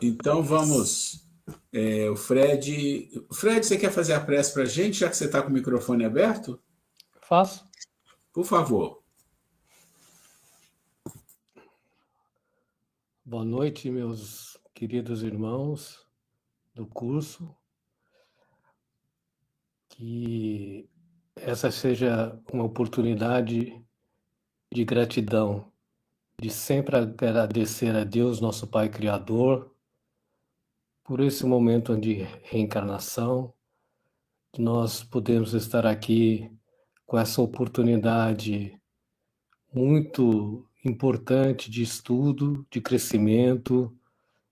Então vamos. O Fred. Fred, você quer fazer a prece para a gente, já que você está com o microfone aberto? Faço. Por favor. Boa noite, meus queridos irmãos do curso. Que essa seja uma oportunidade de gratidão, de sempre agradecer a Deus, nosso Pai Criador, por esse momento de reencarnação, que nós podemos estar aqui com essa oportunidade muito importante de estudo, de crescimento,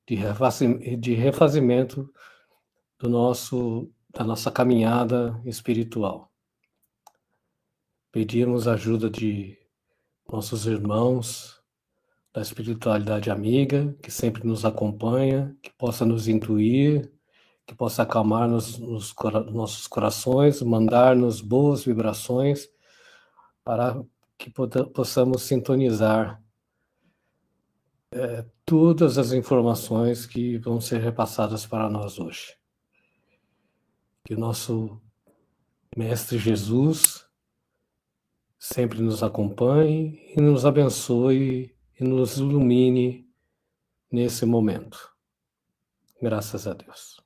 de refazimento da nossa caminhada espiritual. Pedimos a ajuda de nossos irmãos da espiritualidade amiga, que sempre nos acompanha, que possa nos intuir, que possa acalmar nossos corações, mandar-nos boas vibrações para que possamos sintonizar todas as informações que vão ser repassadas para nós hoje. Que o nosso Mestre Jesus sempre nos acompanhe e nos abençoe e nos ilumine nesse momento. Graças a Deus.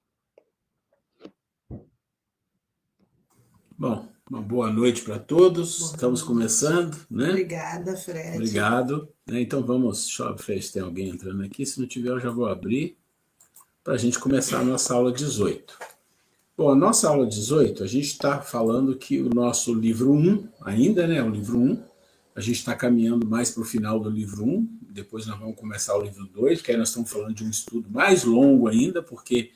Bom, uma boa noite para todos. Estamos começando, né? Obrigada, Fred. Obrigado. Então vamos. Deixa eu ver se tem alguém entrando aqui. Se não tiver, eu já vou abrir para a gente começar a nossa aula 18. Bom, a nossa aula 18, a gente está falando que o nosso livro 1, ainda, né? O livro 1, a gente está caminhando mais para o final do livro 1, depois nós vamos começar o livro 2, que aí nós estamos falando de um estudo mais longo ainda, porque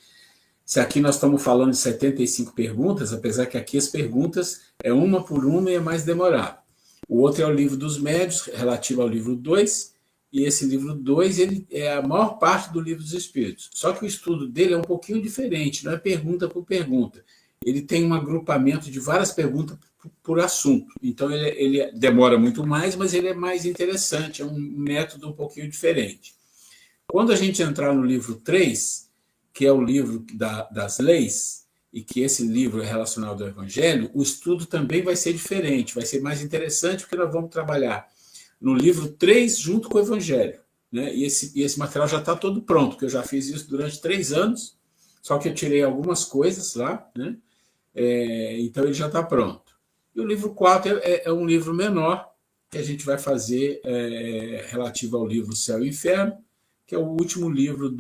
se aqui nós estamos falando de 75 perguntas, apesar que aqui as perguntas é uma por uma e é mais demorado. O outro é o livro dos médios, relativo ao livro 2, e esse livro 2 ele é a maior parte do livro dos Espíritos. Só que o estudo dele é um pouquinho diferente, não é pergunta por pergunta. Ele tem um agrupamento de várias perguntas por assunto. Então ele demora muito mais, mas ele é mais interessante, é um método um pouquinho diferente. Quando a gente entrar no livro 3, que é o livro das leis, e que esse livro é relacionado ao Evangelho, o estudo também vai ser diferente, vai ser mais interessante, porque nós vamos trabalhar no livro 3 junto com o Evangelho. Né? E esse material já está todo pronto, porque eu já fiz isso durante 3 anos, só que eu tirei algumas coisas lá, né? Então ele já está pronto. E o livro 4 é um livro menor, que a gente vai fazer relativo ao livro Céu e Inferno, que é o último livro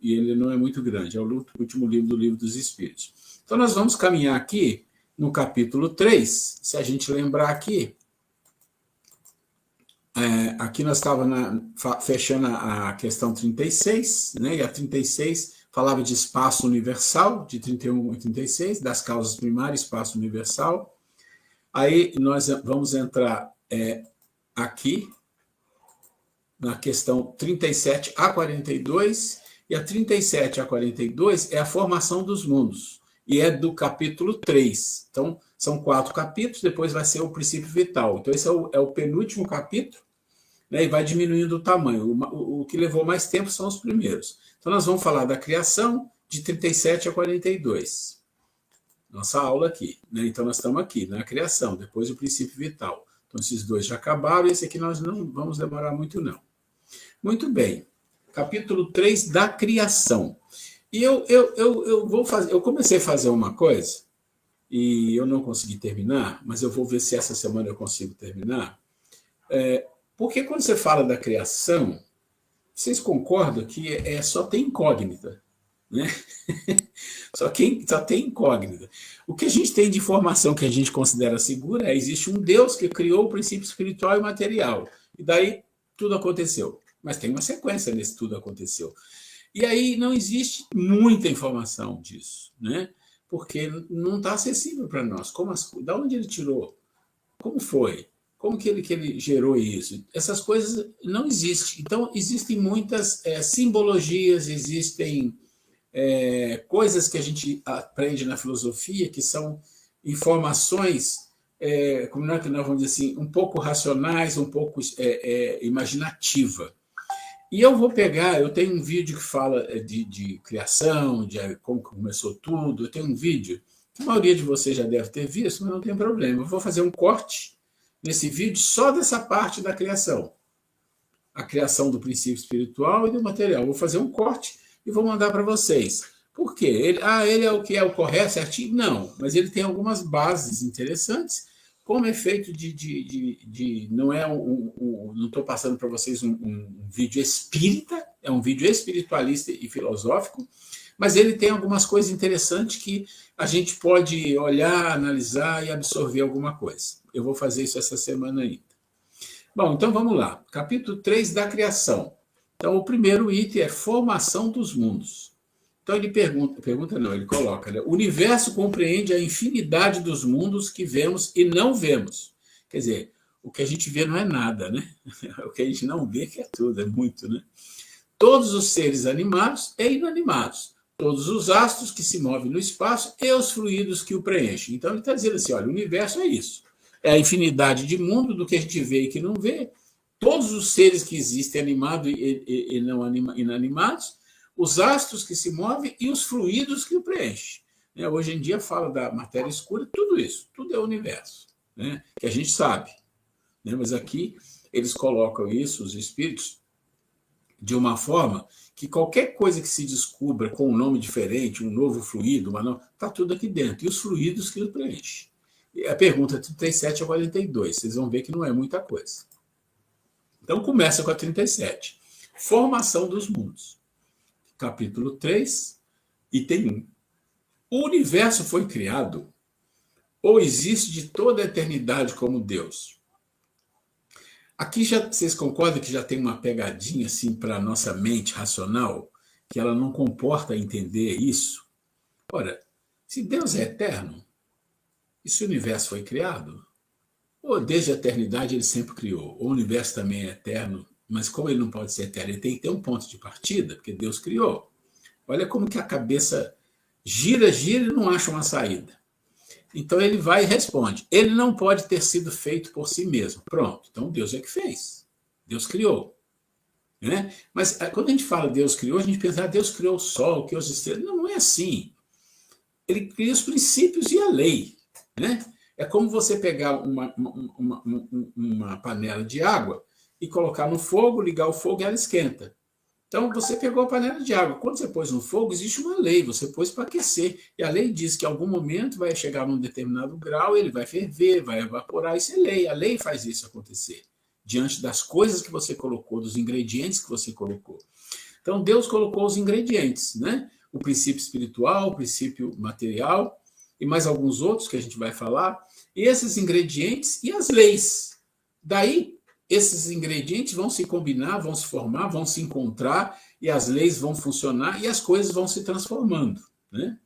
e ele não é muito grande, é o último livro do Livro dos Espíritos. Então nós vamos caminhar aqui no capítulo 3, se a gente lembrar aqui, aqui nós estávamos fechando a questão 36, né? E a 36 falava de espaço universal, de 31 a 36, das causas primárias, espaço universal. Aí nós vamos entrar aqui, na questão 37 a 42, e a 37 a 42 é a formação dos mundos, e é do capítulo 3. Então, são 4 capítulos, depois vai ser o princípio vital. Então, esse é o penúltimo capítulo, né, e vai diminuindo o tamanho. O que levou mais tempo são os primeiros. Então, nós vamos falar da criação de 37 a 42. Nossa aula aqui. Né? Então, nós estamos aqui, na criação, depois o princípio vital. Então, esses dois já acabaram, e esse aqui nós não vamos demorar muito, não. Muito bem. Capítulo 3 da criação. E eu comecei a fazer uma coisa, e eu não consegui terminar, mas eu vou ver se essa semana eu consigo terminar. Porque quando você fala da criação, vocês concordam que só tem incógnita, né? Só tem incógnita. O que a gente tem de informação que a gente considera segura existe um Deus que criou o princípio espiritual e material. E daí tudo aconteceu. Mas tem uma sequência nesse tudo aconteceu. E aí não existe muita informação disso, né? Porque não está acessível para nós. Da onde ele tirou? Como foi? Como que ele gerou isso? Essas coisas não existem. Então, existem muitas simbologias, existem coisas que a gente aprende na filosofia que são informações, como nós vamos dizer assim, um pouco racionais, um pouco imaginativa. E eu vou pegar, eu tenho um vídeo que fala de criação, de como começou tudo, eu tenho um vídeo que a maioria de vocês já deve ter visto, mas não tem problema. Eu vou fazer um corte nesse vídeo só dessa parte da criação. A criação do princípio espiritual e do material. Vou fazer um corte e vou mandar para vocês. Por quê? Ele é o que é o correto, certinho? Não, mas ele tem algumas bases interessantes, como efeito não é não estou passando para vocês um vídeo espírita, é um vídeo espiritualista e filosófico, mas ele tem algumas coisas interessantes que a gente pode olhar, analisar e absorver alguma coisa. Eu vou fazer isso essa semana ainda. Bom, então vamos lá. Capítulo 3 da criação. Então, o primeiro item é formação dos mundos. Então, ele ele coloca, né? O universo compreende a infinidade dos mundos que vemos e não vemos. Quer dizer, o que a gente vê não é nada, né? O que a gente não vê que é tudo, é muito, né? Todos os seres animados e inanimados, todos os astros que se movem no espaço e os fluidos que o preenchem. Então, ele está dizendo assim, olha, o universo é isso. É a infinidade de mundo do que a gente vê e que não vê, todos os seres que existem, animados e não inanimados, os astros que se movem e os fluidos que o preenchem. Hoje em dia fala da matéria escura, tudo isso, tudo é o universo, né? Que a gente sabe. Né? Mas aqui eles colocam isso, os espíritos, de uma forma que qualquer coisa que se descubra com um nome diferente, um novo fluido, está tudo aqui dentro, e os fluidos que o preenchem. E a pergunta 37 a 42, vocês vão ver que não é muita coisa. Então começa com a 37. Formação dos mundos. Capítulo 3, item 1. O universo foi criado ou existe de toda a eternidade como Deus? Aqui vocês concordam que já tem uma pegadinha assim para a nossa mente racional, que ela não comporta entender isso? Ora, se Deus é eterno, e se o universo foi criado, ou desde a eternidade ele sempre criou, o universo também é eterno, mas como ele não pode ser eterno, ele tem que ter um ponto de partida, porque Deus criou. Olha como que a cabeça gira e não acha uma saída. Então ele vai e responde, ele não pode ter sido feito por si mesmo. Pronto, então Deus é que fez, Deus criou. Né? Mas quando a gente fala Deus criou, a gente pensa, Deus criou o sol, criou as estrelas. Não, não é assim. Ele cria os princípios e a lei. Né? É como você pegar uma panela de água e colocar no fogo, ligar o fogo e ela esquenta. Então, você pegou a panela de água. Quando você pôs no fogo, existe uma lei. Você pôs para aquecer. E a lei diz que em algum momento vai chegar num determinado grau, ele vai ferver, vai evaporar. Isso é lei. A lei faz isso acontecer. Diante das coisas que você colocou, dos ingredientes que você colocou. Então, Deus colocou os ingredientes, né? O princípio espiritual, o princípio material e mais alguns outros que a gente vai falar. E esses ingredientes e as leis. Daí, esses ingredientes vão se combinar, vão se formar, vão se encontrar, e as leis vão funcionar, e as coisas vão se transformando. Né?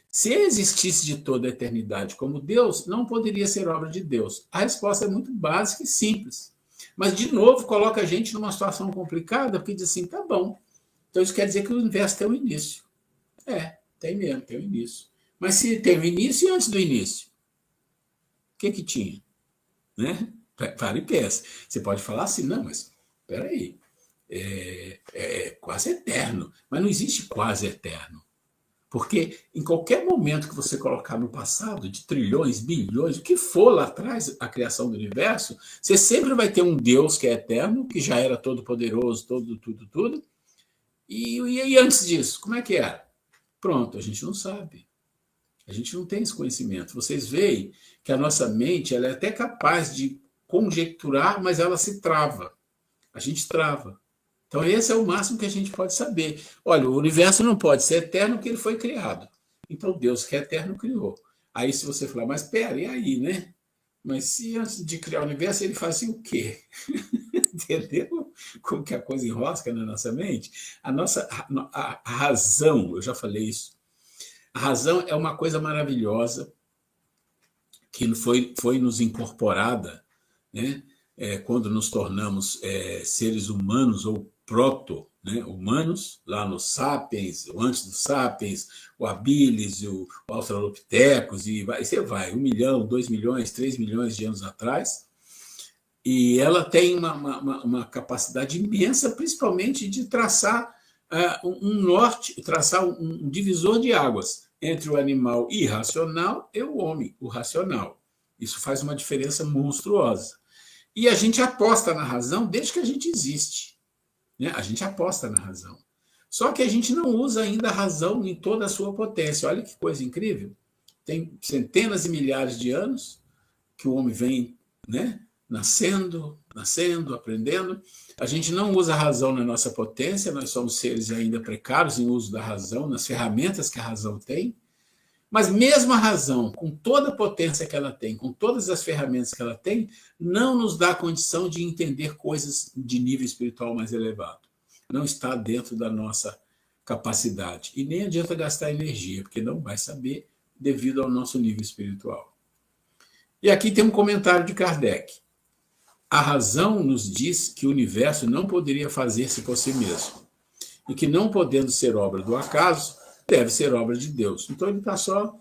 Se existisse de toda a eternidade como Deus, não poderia ser obra de Deus. A resposta é muito básica e simples. Mas, de novo, coloca a gente numa situação complicada, porque diz assim, tá bom. Então, isso quer dizer que o universo tem um início. Tem mesmo, tem um início. Mas se tem um início, e antes do início? O que tinha? Né? Para e pensa. Você pode falar assim, não, mas espera aí, é quase eterno. Mas não existe quase eterno. Porque em qualquer momento que você colocar no passado, de trilhões, bilhões, o que for lá atrás, a criação do universo, você sempre vai ter um Deus que é eterno, que já era todo-poderoso, tudo. E antes disso, como é que era? Pronto, a gente não sabe. A gente não tem esse conhecimento. Vocês veem que a nossa mente ela é até capaz de conjecturar, mas ela se trava. A gente trava. Então, esse é o máximo que a gente pode saber. Olha, o universo não pode ser eterno porque ele foi criado. Então, Deus que é eterno criou. Aí, se você falar, mas pera, e aí, né? Mas se antes de criar o universo, ele fazia o quê? Entendeu? Como que a coisa enrosca na nossa mente? A razão, eu já falei isso, a razão é uma coisa maravilhosa que foi nos incorporada, né? Quando nos tornamos seres humanos ou proto-humanos, lá no Sapiens, o antes do Sapiens, o Habilis, o Australopithecus, e você vai, 1 milhão, 2 milhões, 3 milhões de anos atrás. E ela tem uma capacidade imensa, principalmente de traçar um norte, traçar um divisor de águas entre o animal irracional e o homem, o racional. Isso faz uma diferença monstruosa. E a gente aposta na razão desde que a gente existe. Né? A gente aposta na razão. Só que a gente não usa ainda a razão em toda a sua potência. Olha que coisa incrível. Tem centenas e milhares de anos que o homem vem, né, nascendo, aprendendo. A gente não usa a razão na nossa potência, nós somos seres ainda precários em uso da razão, nas ferramentas que a razão tem. Mas mesmo a razão, com toda a potência que ela tem, com todas as ferramentas que ela tem, não nos dá condição de entender coisas de nível espiritual mais elevado. Não está dentro da nossa capacidade. E nem adianta gastar energia, porque não vai saber devido ao nosso nível espiritual. E aqui tem um comentário de Kardec. A razão nos diz que o universo não poderia fazer-se por si mesmo, e que não podendo ser obra do acaso, deve ser obra de Deus. Então ele está só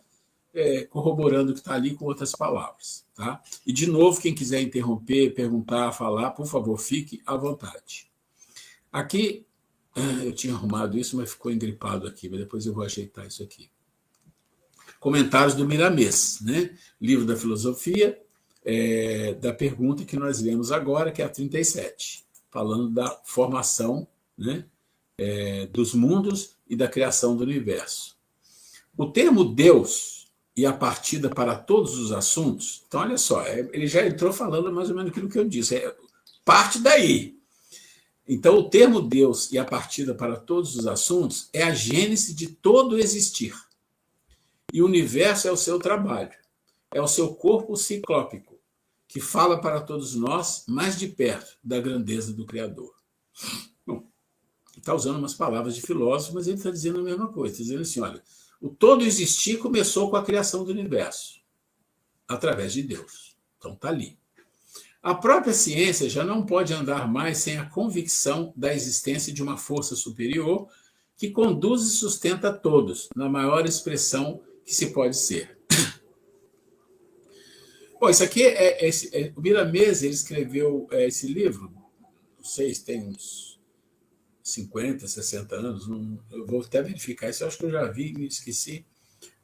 corroborando o que está ali com outras palavras. Tá? E, de novo, quem quiser interromper, perguntar, falar, por favor, fique à vontade. Aqui, eu tinha arrumado isso, mas ficou engripado aqui, mas depois eu vou ajeitar isso aqui. Comentários do Miramês, né? Livro da Filosofia, da pergunta que nós lemos agora, que é a 37, falando da formação, né, dos mundos e da criação do universo. O termo Deus e a partida para todos os assuntos, então, olha só, ele já entrou falando mais ou menos aquilo que eu disse, parte daí. Então, o termo Deus e a partida para todos os assuntos é a gênese de todo existir. E o universo é o seu trabalho, é o seu corpo ciclópico, que fala para todos nós mais de perto da grandeza do Criador. Bom, está usando umas palavras de filósofo, mas ele está dizendo a mesma coisa. Está dizendo assim, olha, o todo existir começou com a criação do universo, através de Deus. Então está ali. A própria ciência já não pode andar mais sem a convicção da existência de uma força superior que conduz e sustenta todos, na maior expressão que se pode ser. Bom, isso aqui o Miramês, ele escreveu esse livro, não sei se tem uns 50, 60 anos, eu vou até verificar isso, eu acho que eu já vi, me esqueci,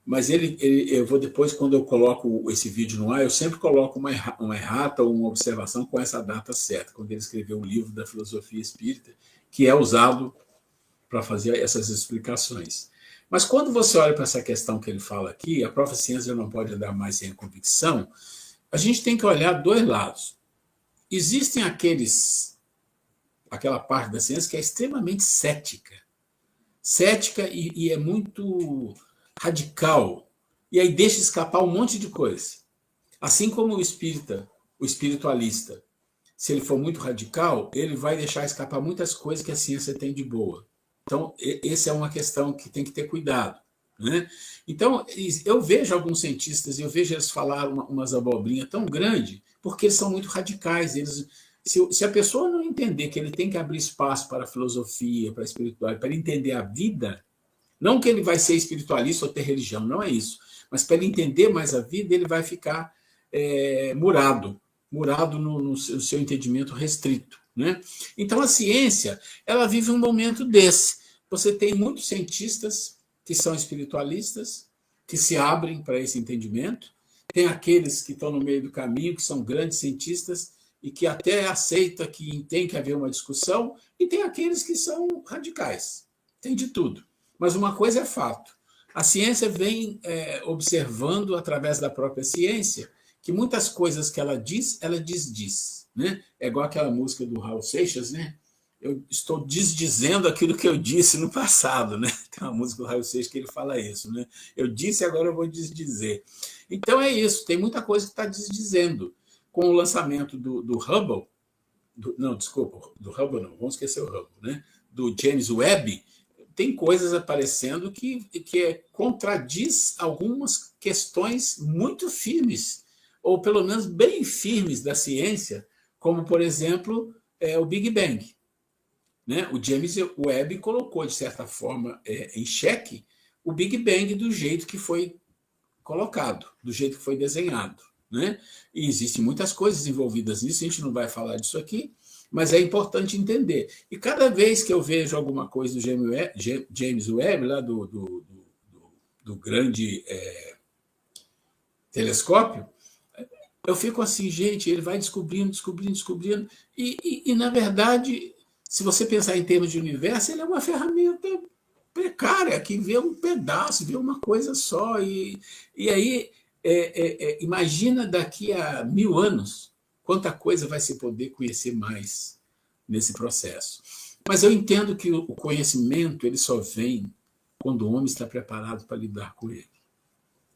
mas eu vou depois, quando eu coloco esse vídeo no ar, eu sempre coloco uma errata ou uma observação com essa data certa, quando ele escreveu o livro da filosofia espírita, que é usado para fazer essas explicações. Mas quando você olha para essa questão que ele fala aqui, a própria ciência não pode andar mais sem a convicção, a gente tem que olhar dois lados. Existem aquela parte da ciência que é extremamente cética e é muito radical, e aí deixa escapar um monte de coisa. Assim como o espiritualista, se ele for muito radical, ele vai deixar escapar muitas coisas que a ciência tem de boa. Então, essa é uma questão que tem que ter cuidado. Né? Então, eu vejo alguns cientistas, eu vejo eles falar umas abobrinhas tão grandes, porque eles são muito radicais. Se a pessoa não entender que ele tem que abrir espaço para a filosofia, para a espiritualidade, para entender a vida, não que ele vai ser espiritualista ou ter religião, não é isso, mas para ele entender mais a vida, ele vai ficar murado no seu entendimento restrito. Né? Então, a ciência, ela vive um momento desse. Você tem muitos cientistas que são espiritualistas, que se abrem para esse entendimento, tem aqueles que estão no meio do caminho, que são grandes cientistas, e que até aceitam que tem que haver uma discussão, e tem aqueles que são radicais. Tem de tudo. Mas uma coisa é fato. A ciência vem observando, através da própria ciência, que muitas coisas que ela diz. Né? É igual aquela música do Raul Seixas, né? Eu estou desdizendo aquilo que eu disse no passado. Né? Tem uma música do Raul Seixas que ele fala isso. Né? Eu disse, agora eu vou desdizer. Então é isso, tem muita coisa que está desdizendo. Com o lançamento do Hubble, do Hubble não, vamos esquecer o Hubble, né? Do James Webb, tem coisas aparecendo que contradiz algumas questões muito firmes, ou pelo menos bem firmes da ciência, como, por exemplo, o Big Bang. Né? O James Webb colocou, de certa forma, em xeque o Big Bang do jeito que foi colocado, do jeito que foi desenhado. né? E existem muitas coisas envolvidas nisso, a gente não vai falar disso aqui, mas é importante entender. E cada vez que eu vejo alguma coisa do James Webb, lá do grande telescópio, eu fico assim, gente, ele vai descobrindo, e, na verdade, se você pensar em termos de universo, ele é uma ferramenta precária, que vê um pedaço, vê uma coisa só, e aí, imagina daqui a 1000 anos, quanta coisa vai se poder conhecer mais nesse processo. Mas eu entendo que o conhecimento ele só vem quando o homem está preparado para lidar com ele.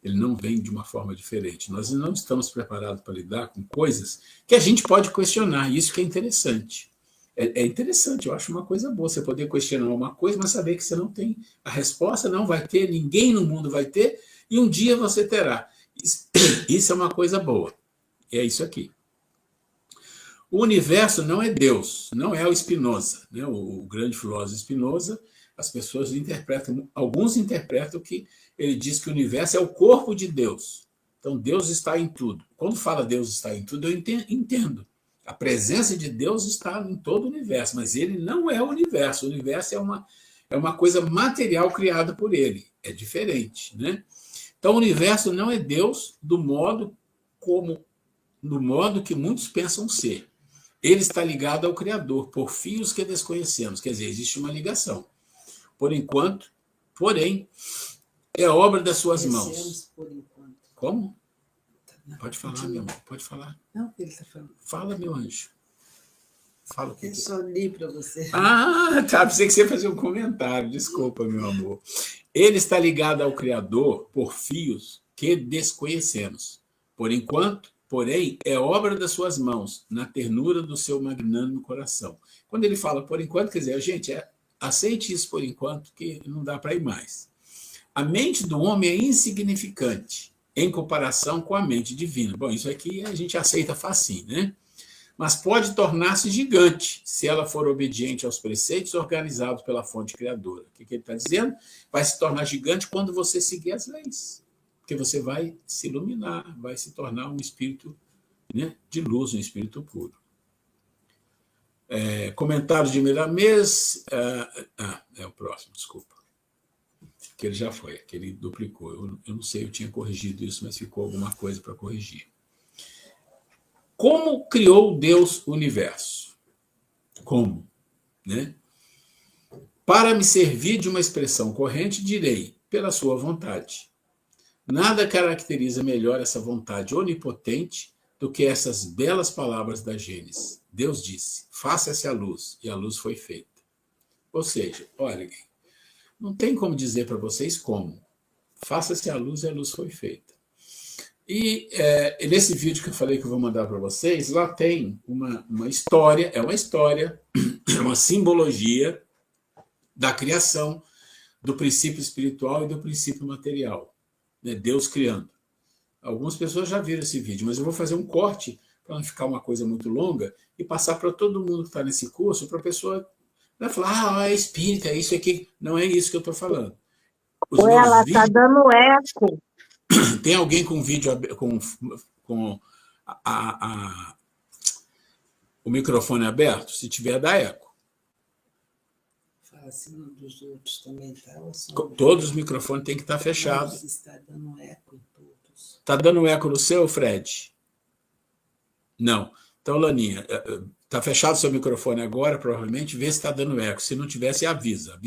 Ele não vem de uma forma diferente. Nós não estamos preparados para lidar com coisas que a gente pode questionar, isso que é interessante. É interessante, eu acho uma coisa boa você poder questionar uma coisa, mas saber que você não tem a resposta, não vai ter, ninguém no mundo vai ter, e um dia você terá. Isso é uma coisa boa. É isso aqui. O universo não é Deus, não é o Spinoza, né? O grande filósofo Spinoza. As pessoas interpretam, alguns interpretam que ele diz que o universo é o corpo de Deus. Então, Deus está em tudo. Quando fala Deus está em tudo, eu entendo. A presença de Deus está em todo o universo, mas ele não é o universo. O universo é uma coisa material criada por ele. É diferente, né? Então, o universo não é Deus do modo que muitos pensam ser. Ele está ligado ao Criador, por fios que desconhecemos. Quer dizer, existe uma ligação. Por enquanto, porém, é obra das suas mãos. Por enquanto. Como? Pode falar, meu amor, pode falar. Não, o que ele está falando? Fala, meu anjo. Fala o que Eu só li para você. Ah, tá. Pensei que você ia fazer um comentário. Desculpa, meu amor. Ele está ligado ao Criador por fios que desconhecemos. Por enquanto, porém, é obra das suas mãos, na ternura do seu magnânimo coração. Quando ele fala por enquanto, quer dizer, gente, aceite isso por enquanto, que não dá para ir mais. A mente do homem é insignificante em comparação com a mente divina. Bom, isso aqui a gente aceita facinho, né? Mas pode tornar-se gigante se ela for obediente aos preceitos organizados pela fonte criadora. O que ele está dizendo? Vai se tornar gigante quando você seguir as leis. Porque você vai se iluminar, vai se tornar um espírito, né, de luz, um espírito puro. Comentário de Miramês. É o próximo, desculpa. Que ele já foi, que ele duplicou. Eu não sei, eu tinha corrigido isso, mas ficou alguma coisa para corrigir. Como criou Deus o universo? Como? Né? Para me servir de uma expressão corrente, direi, pela sua vontade. Nada caracteriza melhor essa vontade onipotente do que essas belas palavras da Gênesis. Deus disse, faça-se a luz, e a luz foi feita. Ou seja, olha, não tem como dizer para vocês como. Faça-se a luz, e a luz foi feita. E nesse vídeo que eu falei que eu vou mandar para vocês, lá tem uma história, é uma simbologia da criação, do princípio espiritual e do princípio material. Né? Deus criando. Algumas pessoas já viram esse vídeo, mas eu vou fazer um corte para não ficar uma coisa muito longa e passar para todo mundo que está nesse curso, para a pessoa não falar, é espírita, é isso aqui. Não é isso que eu estou falando. Ela está dando eco. Tem alguém com vídeo com o microfone aberto? Se tiver, dá eco. Fala assim dos outros também, tá? Todos os microfones têm que estar fechados. Está dando eco em todos. Está dando eco no seu, Fred? Não. Então, Laninha, está fechado o seu microfone agora, provavelmente, vê se está dando eco. Se não tivesse, avisa.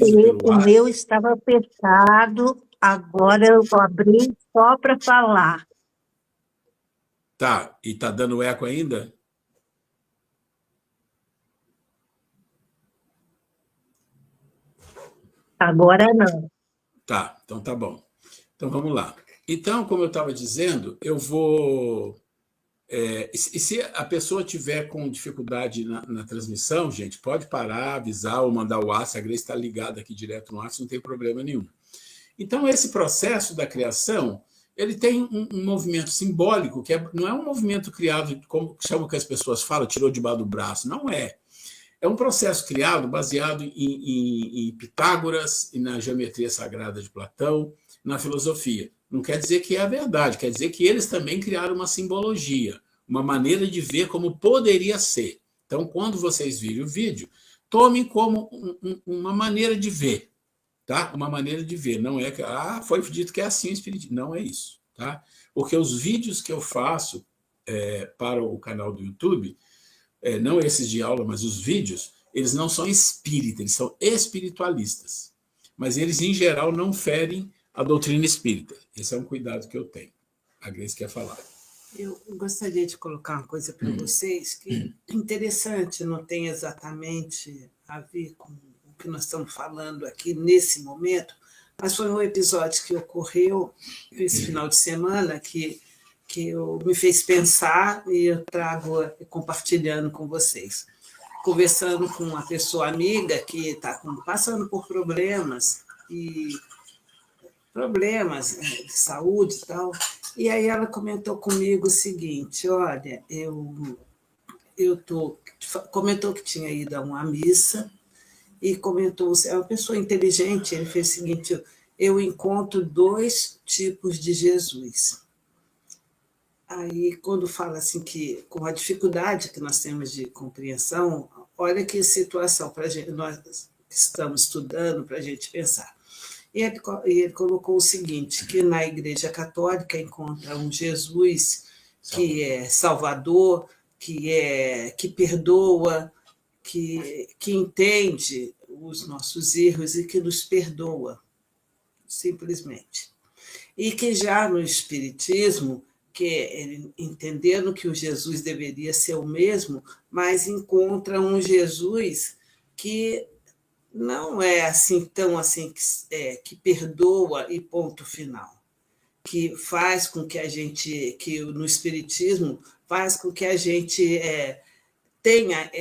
O meu estava fechado, agora eu abri só para falar. Tá, e está dando eco ainda? Agora não. Tá, então tá bom. Então vamos lá. Então, como eu estava dizendo, eu vou... e se a pessoa tiver com dificuldade na transmissão, gente, pode parar, avisar ou mandar o WhatsApp, a Grace está ligada aqui direto no WhatsApp, não tem problema nenhum. Então, esse processo da criação, ele tem um movimento simbólico, que não é um movimento criado, como chama que as pessoas falam, tirou debaixo do braço, não é. É um processo criado baseado em Pitágoras e na geometria sagrada de Platão, na filosofia. não quer dizer que é a verdade, quer dizer que eles também criaram uma simbologia, uma maneira de ver como poderia ser. Então, quando vocês virem o vídeo, tomem como uma maneira de ver, tá? Uma maneira de ver, não é que foi dito que é assim o espiritismo, não é isso, tá? Porque os vídeos que eu faço para o canal do YouTube, não esses de aula, mas os vídeos, eles não são espíritas, eles são espiritualistas, mas eles em geral não ferem a doutrina espírita. Esse é um cuidado que eu tenho. A Grace quer falar. Eu gostaria de colocar uma coisa para vocês que é interessante, não tem exatamente a ver com o que nós estamos falando aqui nesse momento, mas foi um episódio que ocorreu esse final de semana que me fez pensar e eu trago compartilhando com vocês. Conversando com uma pessoa amiga que está passando por problemas de saúde e tal. E aí ela comentou comigo o seguinte: olha, comentou que tinha ido a uma missa e comentou, é uma pessoa inteligente, ele fez o seguinte: eu encontro 2 tipos de Jesus. Aí, quando fala assim que com a dificuldade que nós temos de compreensão, olha que situação para nós estamos estudando para a gente pensar. E ele colocou o seguinte, que na Igreja Católica encontra um Jesus que é salvador, que perdoa, que entende os nossos erros e que nos perdoa, simplesmente. E que já no Espiritismo, que ele, entendendo que o Jesus deveria ser o mesmo, mas encontra um Jesus que não é assim tão assim que perdoa e ponto final, que faz com que a gente, que no Espiritismo faz com que a gente tenha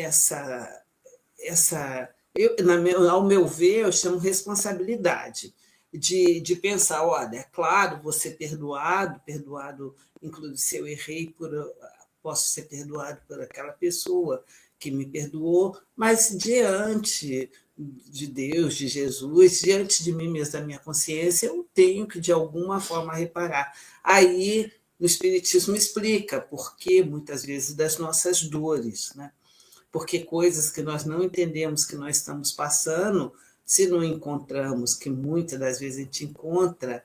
ao meu ver, eu chamo responsabilidade de pensar, olha, é claro, vou ser perdoado, inclusive se eu errei, posso ser perdoado por aquela pessoa que me perdoou, mas diante de Deus, de Jesus, diante de mim mesmo, da minha consciência, eu tenho que, de alguma forma, reparar. Aí, no Espiritismo explica por que, muitas vezes, das nossas dores, né? Porque coisas que nós não entendemos que nós estamos passando, se não encontramos, que muitas das vezes a gente encontra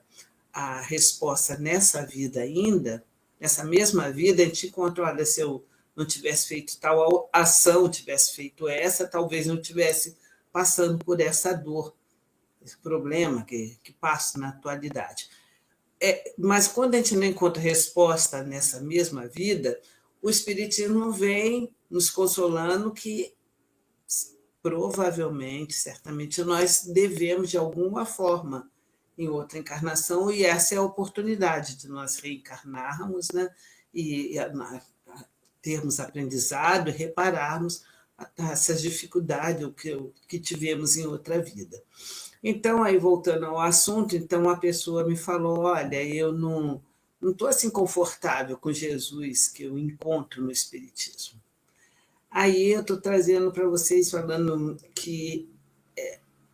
a resposta nessa vida ainda, nessa mesma vida, a gente encontra, olha, se eu não tivesse feito tal ação, tivesse feito essa, talvez não tivesse passando por essa dor, esse problema que passa na atualidade. Mas quando a gente não encontra resposta nessa mesma vida, o Espiritismo vem nos consolando que provavelmente, certamente, nós devemos, de alguma forma, em outra encarnação, e essa é a oportunidade de nós reencarnarmos, né? e termos aprendizado e repararmos essas dificuldades que tivemos em outra vida. Então, aí voltando ao assunto, então a pessoa me falou, olha, eu não estou assim confortável com Jesus que eu encontro no Espiritismo. Aí eu estou trazendo para vocês, falando que...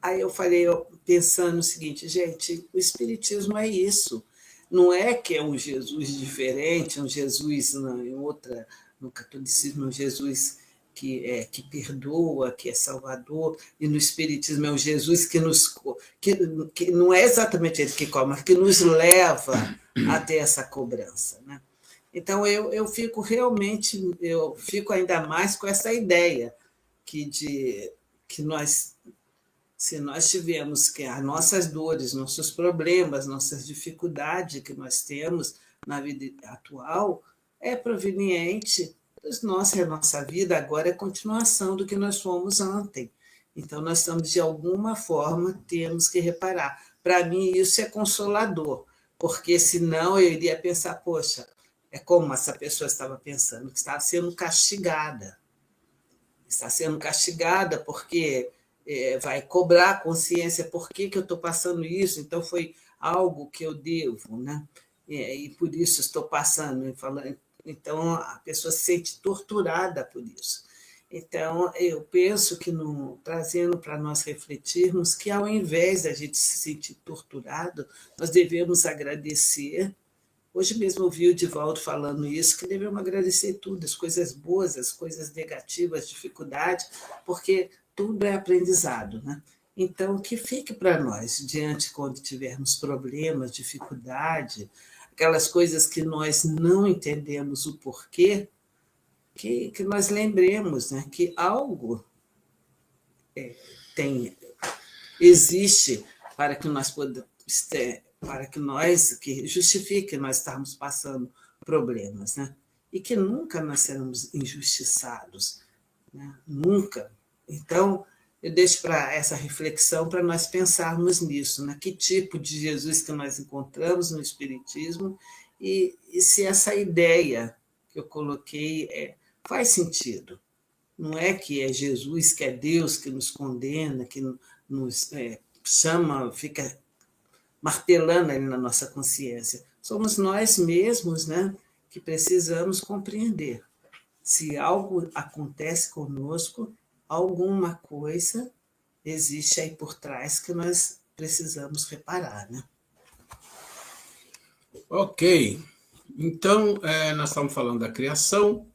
Aí eu falei, pensando o seguinte, gente, o Espiritismo é isso. Não é que é um Jesus diferente, um Jesus no catolicismo, um Jesus que perdoa, que é salvador, e no Espiritismo é um Jesus que não é exatamente ele que cobra, mas que nos leva até essa cobrança, né? Então, eu fico ainda mais com essa ideia que nós, se nós tivermos que as nossas dores, nossos problemas, nossas dificuldades que nós temos na vida atual, é proveniente a nossa vida agora é continuação do que nós fomos ontem. Então, nós estamos, de alguma forma, temos que reparar. Para mim, isso é consolador, porque senão eu iria pensar, poxa, é como essa pessoa estava pensando, que estava sendo castigada. Está sendo castigada porque vai cobrar a consciência, por que eu estou passando isso? Então, foi algo que eu devo, né? E por isso estou passando. Então, a pessoa se sente torturada por isso. Então, eu penso que, trazendo para nós refletirmos, que ao invés da gente se sentir torturado, nós devemos agradecer. Hoje mesmo eu vi o Divaldo falando isso, que devemos agradecer tudo, as coisas boas, as coisas negativas, dificuldades, porque tudo é aprendizado, né? Então, que fique para nós, diante quando tivermos problemas, dificuldade, aquelas coisas que nós não entendemos o porquê, que nós lembremos, né, que algo tem, existe para que nós podamos, que justifique nós estarmos passando problemas, né? E que nunca nós seremos injustiçados, né? Nunca. Então, eu deixo para essa reflexão para nós pensarmos nisso, né? Que tipo de Jesus que nós encontramos no Espiritismo e se essa ideia que eu coloquei faz sentido. Não é que é Jesus, que é Deus que nos condena, que nos chama, fica martelando ali na nossa consciência. Somos nós mesmos, né, que precisamos compreender. Se algo acontece conosco, alguma coisa existe aí por trás que nós precisamos reparar, né? Ok. Então, nós estamos falando da criação.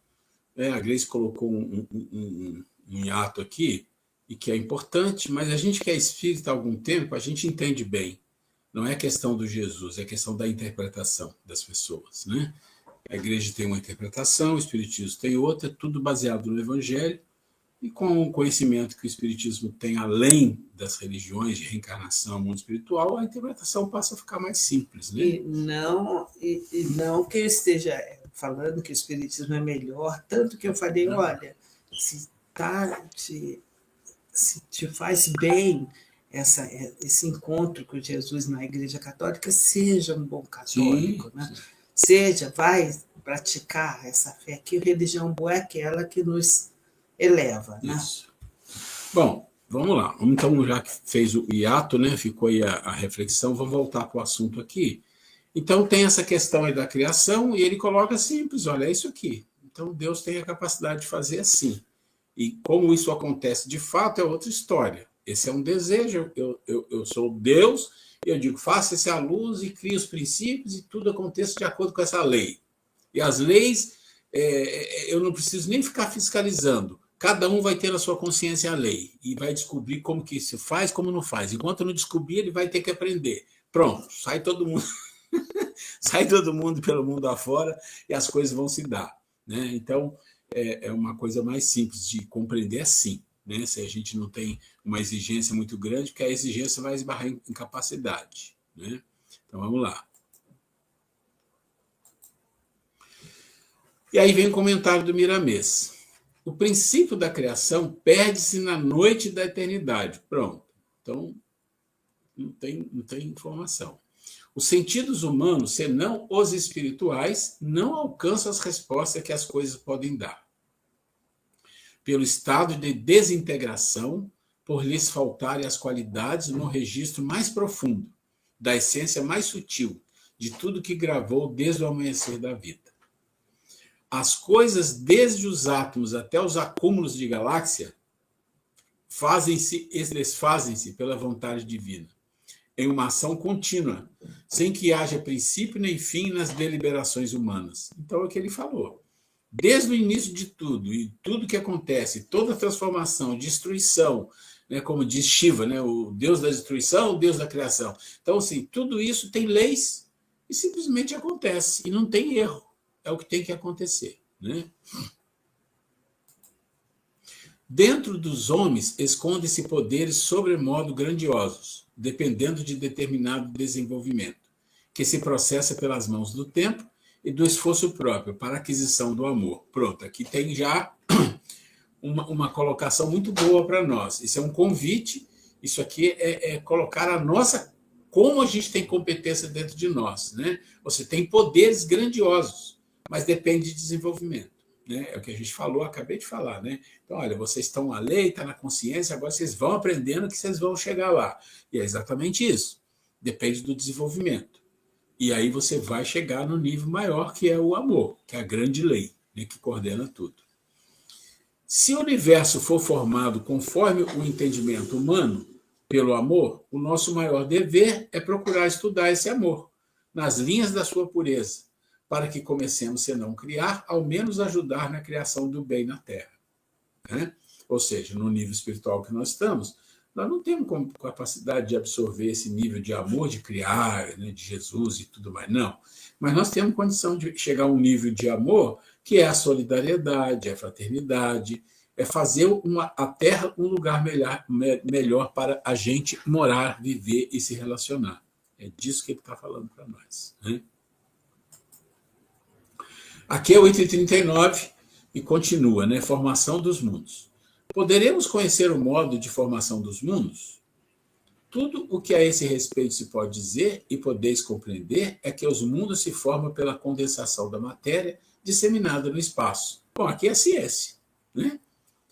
A Gleice colocou um hiato aqui, e que é importante, mas a gente que é espírita há algum tempo, a gente entende bem. Não é questão do Jesus, é questão da interpretação das pessoas, né? A igreja tem uma interpretação, o espiritismo tem outra, tudo baseado no evangelho, e com o conhecimento que o espiritismo tem além das religiões de reencarnação, mundo espiritual, a interpretação passa a ficar mais simples, né? E não que eu esteja falando que o espiritismo é melhor, tanto que eu falei, olha, se te faz bem esse encontro com Jesus na Igreja Católica, seja um bom católico, né? Seja, vai praticar essa fé, que religião boa é aquela que nos eleva, né? Isso. Bom, vamos lá. Então, já que fez o hiato, né, ficou aí a reflexão, vamos voltar para o assunto aqui. Então, tem essa questão aí da criação, e ele coloca simples, olha, é isso aqui. Então, Deus tem a capacidade de fazer assim. E como isso acontece de fato é outra história. Esse é um desejo, eu sou Deus, eu digo, faça-se a luz e crie os princípios e tudo aconteça de acordo com essa lei. E as leis, eu não preciso nem ficar fiscalizando. Cada um vai ter na sua consciência a lei e vai descobrir como que se faz, como não faz. Enquanto não descobrir, ele vai ter que aprender. Pronto, sai todo mundo, sai todo mundo pelo mundo afora e as coisas vão se dar, né? Então, é uma coisa mais simples de compreender assim, né? Se a gente não tem uma exigência muito grande, porque a exigência vai esbarrar em capacidade, né? Então, vamos lá. E aí vem o comentário do Miramês. O princípio da criação perde-se na noite da eternidade. Pronto. Então, não tem informação. Os sentidos humanos, senão os espirituais, não alcançam as respostas que as coisas podem dar. Pelo estado de desintegração, por lhes faltarem as qualidades no registro mais profundo, da essência mais sutil, de tudo que gravou desde o amanhecer da vida. As coisas, desde os átomos até os acúmulos de galáxia, desfazem-se pela vontade divina, em uma ação contínua, sem que haja princípio nem fim nas deliberações humanas. Então, é o que ele falou. Desde o início de tudo, e tudo que acontece, toda transformação, destruição, né, como diz Shiva, né, o Deus da destruição, o Deus da criação. Então, assim, tudo isso tem leis e simplesmente acontece, e não tem erro. É o que tem que acontecer, né? Dentro dos homens escondem-se poderes sobremodo grandiosos, dependendo de determinado desenvolvimento, que se processa pelas mãos do tempo e do esforço próprio para a aquisição do amor. Pronto, aqui tem já uma colocação muito boa para nós. Isso é um convite, isso aqui é colocar a nossa, como a gente tem competência dentro de nós, né? Você tem poderes grandiosos, mas depende de desenvolvimento, né? É o que a gente falou, acabei de falar, né? Então, olha, vocês estão na lei, está na consciência, agora vocês vão aprendendo que vocês vão chegar lá. E é exatamente isso. Depende do desenvolvimento. E aí você vai chegar no nível maior, que é o amor, que é a grande lei, né, que coordena tudo. Se o universo for formado conforme o entendimento humano pelo amor, o nosso maior dever é procurar estudar esse amor, nas linhas da sua pureza, para que comecemos, se não criar, ao menos ajudar na criação do bem na Terra. Né? Ou seja, no nível espiritual que nós estamos, nós não temos capacidade de absorver esse nível de amor, de criar, né, de Jesus e tudo mais, não. Mas nós temos condição de chegar a um nível de amor que é a solidariedade, é a fraternidade, é fazer a Terra um lugar melhor para a gente morar, viver e se relacionar. É disso que ele está falando para nós. Né? Aqui é o item 39 e continua, né? Formação dos mundos. Poderemos conhecer o modo de formação dos mundos? Tudo o que a esse respeito se pode dizer e podeis compreender é que os mundos se formam pela condensação da matéria disseminada no espaço. Bom, aqui é a ciência, né?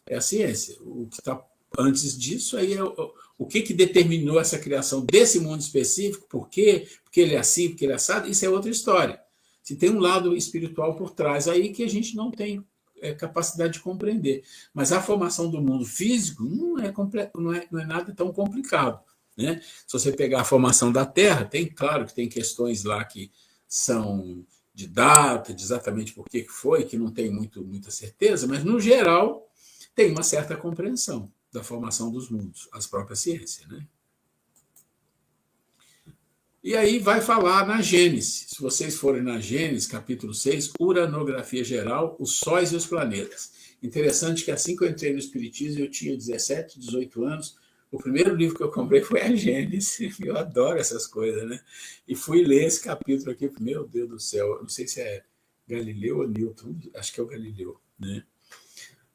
É a ciência. O que está antes disso aí é o que determinou essa criação desse mundo específico, por quê? Porque ele é assim, porque ele é assado, isso é outra história. Se tem um lado espiritual por trás aí que a gente não tem capacidade de compreender. Mas a formação do mundo físico não é nada tão complicado. Né? Se você pegar a formação da Terra, claro que tem questões lá que são de data, de exatamente por que foi, que não tem muita certeza, mas, no geral, tem uma certa compreensão da formação dos mundos, as próprias ciências. Né? E aí vai falar na Gênesis. Se vocês forem na Gênesis, capítulo 6, uranografia geral, os sóis e os planetas. Interessante que assim que eu entrei no Espiritismo, eu tinha 17, 18 anos, o primeiro livro que eu comprei foi a Gênesis. Eu adoro essas coisas, né? E fui ler esse capítulo aqui, meu Deus do céu, não sei se é Galileu ou Newton, acho que é o Galileu, né?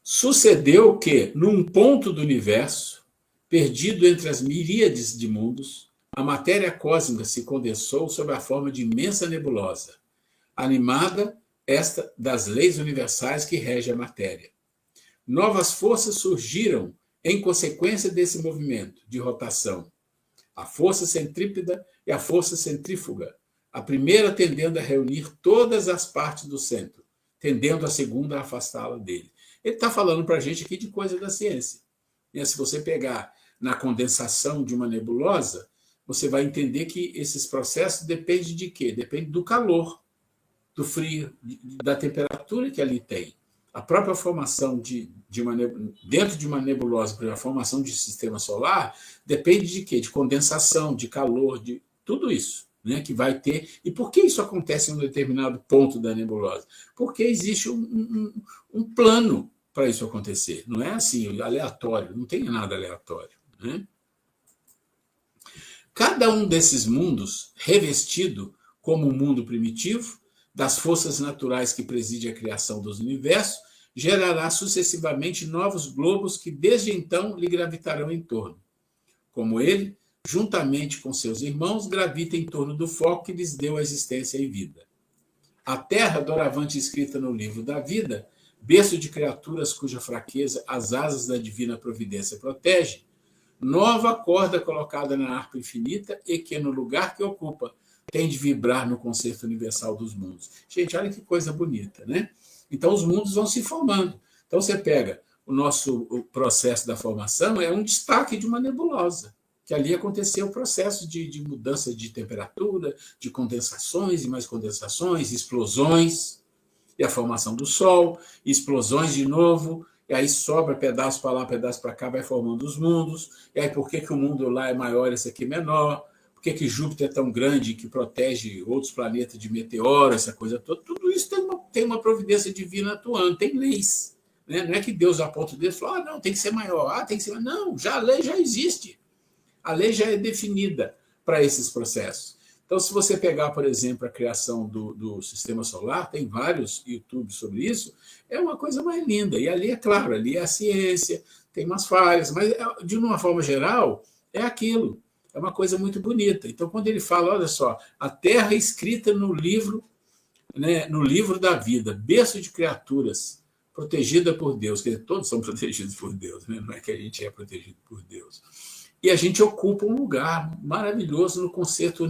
Sucedeu que, num ponto do universo, perdido entre as miríades de mundos, a matéria cósmica se condensou sob a forma de imensa nebulosa, animada esta das leis universais que regem a matéria. Novas forças surgiram em consequência desse movimento de rotação. A força centrípeta e a força centrífuga, a primeira tendendo a reunir todas as partes do centro, tendendo a segunda a afastá-la dele. Ele está falando para a gente aqui de coisa da ciência. E se você pegar na condensação de uma nebulosa, você vai entender que esses processos dependem de quê? Depende do calor, do frio, da temperatura que ali tem. A própria formação dentro de uma nebulosa, a formação de sistema solar, depende de quê? De condensação, de calor, de tudo isso, né, que vai ter. E por que isso acontece em um determinado ponto da nebulosa? Porque existe um plano para isso acontecer. Não é assim, aleatório, não tem nada aleatório. Né? Cada um desses mundos, revestido como um mundo primitivo, das forças naturais que presidem a criação dos universos, gerará sucessivamente novos globos que desde então lhe gravitarão em torno. Como ele, juntamente com seus irmãos, gravita em torno do foco que lhes deu a existência e vida. A Terra, doravante escrita no livro da vida, berço de criaturas cuja fraqueza as asas da divina providência protege, nova corda colocada na harpa infinita e que, no lugar que ocupa, tem de vibrar no concerto universal dos mundos. Gente, olha que coisa bonita, né? Então, os mundos vão se formando. Então, você pega o processo da formação, é um destaque de uma nebulosa, que ali aconteceu o processo de mudança de temperatura, de condensações e mais condensações, explosões, e a formação do Sol, explosões de novo, e aí sobra pedaço para lá, pedaço para cá, vai formando os mundos. E aí por que o mundo lá é maior e esse aqui é menor? Por que Júpiter é tão grande que protege outros planetas de meteoros, essa coisa toda? Tudo isso tem uma providência divina atuando, tem leis. Né? Não é que Deus aponta o dedo e fala, não, tem que ser maior, tem que ser... Não, a lei já existe. A lei já é definida para esses processos. Então, se você pegar, por exemplo, a criação do Sistema Solar, tem vários YouTubes sobre isso, é uma coisa mais linda. E ali, é claro, ali é a ciência, tem umas falhas, mas, de uma forma geral, é aquilo. É uma coisa muito bonita. Então, quando ele fala, olha só, a Terra escrita no livro, né, no livro da vida, berço de criaturas, protegida por Deus, quer dizer, todos são protegidos por Deus, né? Não é que a gente é protegido por Deus. E a gente ocupa um lugar maravilhoso no concerto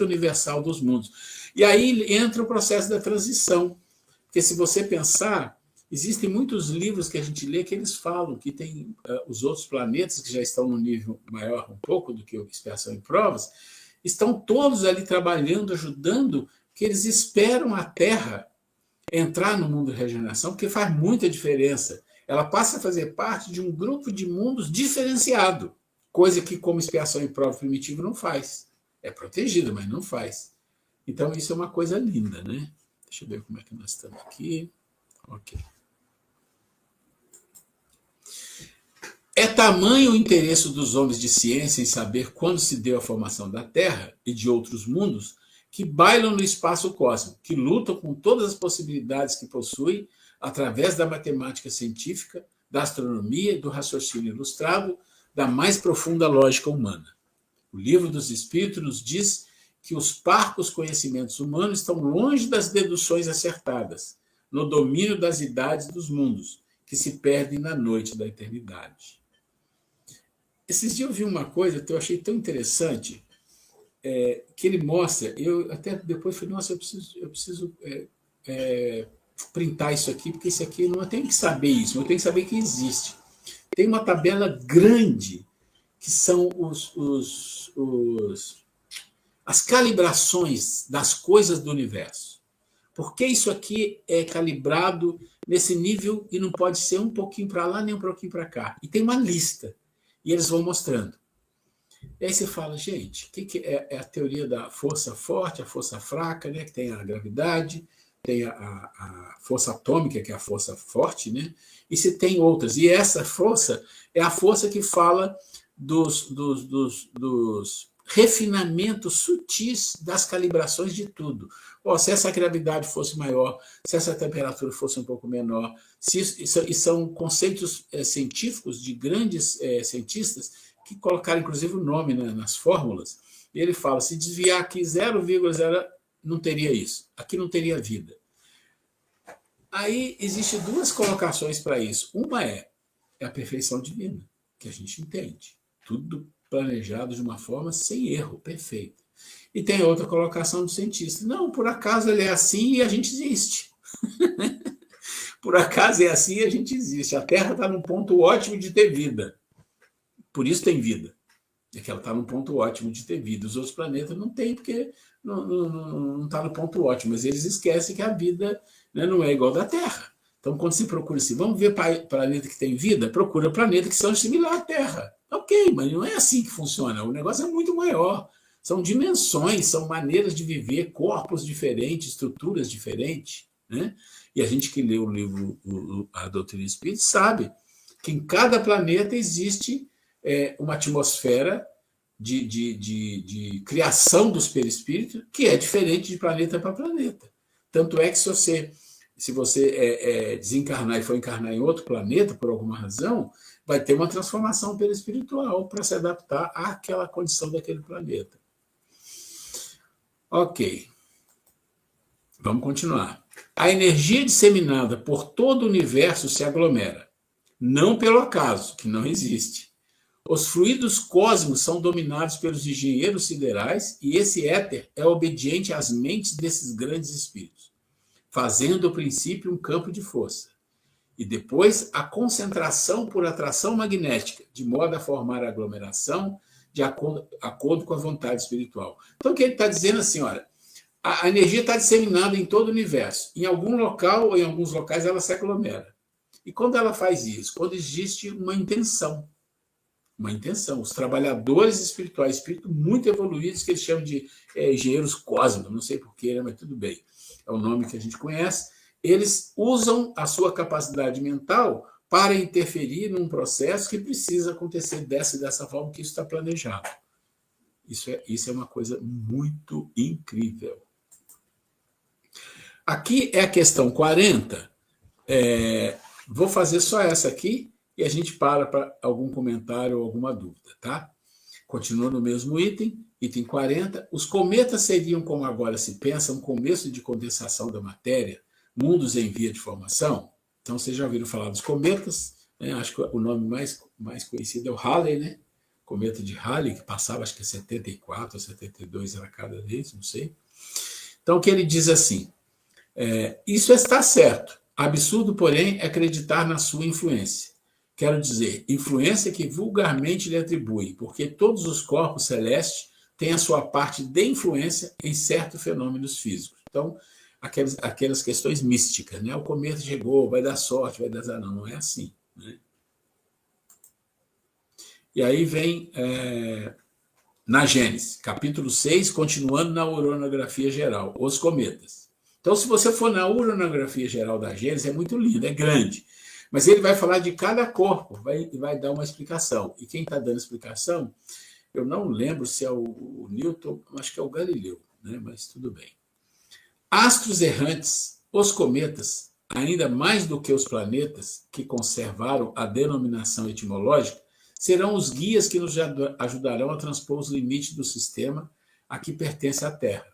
universal dos mundos. E aí entra o processo da transição. Porque se você pensar Existem muitos livros que a gente lê que eles falam que tem os outros planetas que já estão num nível maior um pouco do que a expiação e provas, estão todos ali trabalhando, ajudando, que eles esperam a Terra entrar no mundo de regeneração, porque faz muita diferença. Ela passa a fazer parte de um grupo de mundos diferenciado, coisa que, como expiação e prova primitivo, não faz. É protegido, mas não faz. Então, isso é uma coisa linda, né? Deixa eu ver como é que nós estamos aqui. Ok. É tamanho o interesse dos homens de ciência em saber quando se deu a formação da Terra e de outros mundos, que bailam no espaço cósmico, que lutam com todas as possibilidades que possuem através da matemática científica, da astronomia, do raciocínio ilustrado, da mais profunda lógica humana. O Livro dos Espíritos nos diz que os parcos conhecimentos humanos estão longe das deduções acertadas, no domínio das idades dos mundos, que se perdem na noite da eternidade. Esses dias eu vi uma coisa que eu achei tão interessante, que ele mostra, eu até depois falei, nossa, eu preciso printar isso aqui, porque isso aqui, não eu tenho que saber isso, eu tenho que saber que existe. Tem uma tabela grande, que são as calibrações das coisas do universo. Por que isso aqui é calibrado nesse nível e não pode ser um pouquinho para lá nem um pouquinho para cá? E tem uma lista, e eles vão mostrando. E aí você fala, gente, o que é a teoria da força forte, a força fraca, né? Que tem a gravidade, tem a força atômica, que é a força forte, né? E se tem outras. E essa força é a força que fala dos refinamentos sutis das calibrações de tudo. Se essa gravidade fosse maior, se essa temperatura fosse um pouco menor, e são conceitos científicos de grandes cientistas que colocaram, inclusive, o nome nas fórmulas, e ele fala, se desviar aqui 0,0, não teria isso, aqui não teria vida. Aí, existem duas colocações para isso. Uma é a perfeição divina, que a gente entende. Tudo planejado de uma forma sem erro, perfeita. E tem outra colocação do cientista. Não, por acaso ele é assim e a gente existe. Por acaso é assim e a gente existe. A Terra está num ponto ótimo de ter vida. Por isso tem vida. É que ela está num ponto ótimo de ter vida. Os outros planetas não têm, porque não está no ponto ótimo. Mas eles esquecem que a vida, né, não é igual da Terra. Então, quando se procura assim, vamos ver planeta que tem vida, procura planetas que são similares à Terra. Ok, mas não é assim que funciona. O negócio é muito maior. São dimensões, são maneiras de viver, corpos diferentes, estruturas diferentes. Né? E a gente que lê o livro A Doutrina Espírita sabe que em cada planeta existe uma atmosfera de criação dos perispíritos que é diferente de planeta para planeta. Tanto é que se você desencarnar e for encarnar em outro planeta, por alguma razão, vai ter uma transformação perispiritual para se adaptar àquela condição daquele planeta. Ok. Vamos continuar. A energia disseminada por todo o universo se aglomera, não pelo acaso, que não existe. Os fluidos cósmicos são dominados pelos engenheiros siderais e esse éter é obediente às mentes desses grandes espíritos, fazendo ao princípio um campo de força. E depois a concentração por atração magnética, de modo a formar a aglomeração de acordo com a vontade espiritual. Então, o que ele está dizendo assim, olha, a energia está disseminada em todo o universo. Em algum local ou em alguns locais ela se aglomera. E quando ela faz isso? Quando existe uma intenção. Uma intenção. Os trabalhadores espirituais, espíritos muito evoluídos, que eles chamam de engenheiros cósmicos, não sei porquê, mas tudo bem. É o nome que a gente conhece. Eles usam a sua capacidade mental para interferir num processo que precisa acontecer dessa forma, que isso está planejado. Isso é uma coisa muito incrível. Aqui é a questão 40. Vou fazer só essa aqui e a gente para algum comentário ou alguma dúvida, tá? Continua no mesmo item 40. Os cometas seriam, como agora se pensa, um começo de condensação da matéria, mundos em via de formação? Então, vocês já ouviram falar dos cometas, né? Acho que o nome mais conhecido é o Halley, né? Cometa de Halley, que passava, acho que 74 ou 72 era cada vez, não sei. Então, o que ele diz assim, isso está certo. Absurdo, porém, é acreditar na sua influência. Quero dizer, influência que vulgarmente lhe atribuem, porque todos os corpos celestes têm a sua parte de influência em certos fenômenos físicos. Então, aquelas questões místicas, né? O cometa chegou, vai dar sorte, vai dar azar. Não, não é assim, né? E aí vem na Gênesis, capítulo 6, continuando na uranografia geral, os cometas. Então, se você for na uranografia geral da Gênesis, é muito lindo, é grande. Mas ele vai falar de cada corpo, vai dar uma explicação. E quem está dando explicação, eu não lembro se é o Newton, acho que é o Galileu, né? Mas tudo bem. Astros errantes, os cometas, ainda mais do que os planetas, que conservaram a denominação etimológica, serão os guias que nos ajudarão a transpor os limites do sistema a que pertence a Terra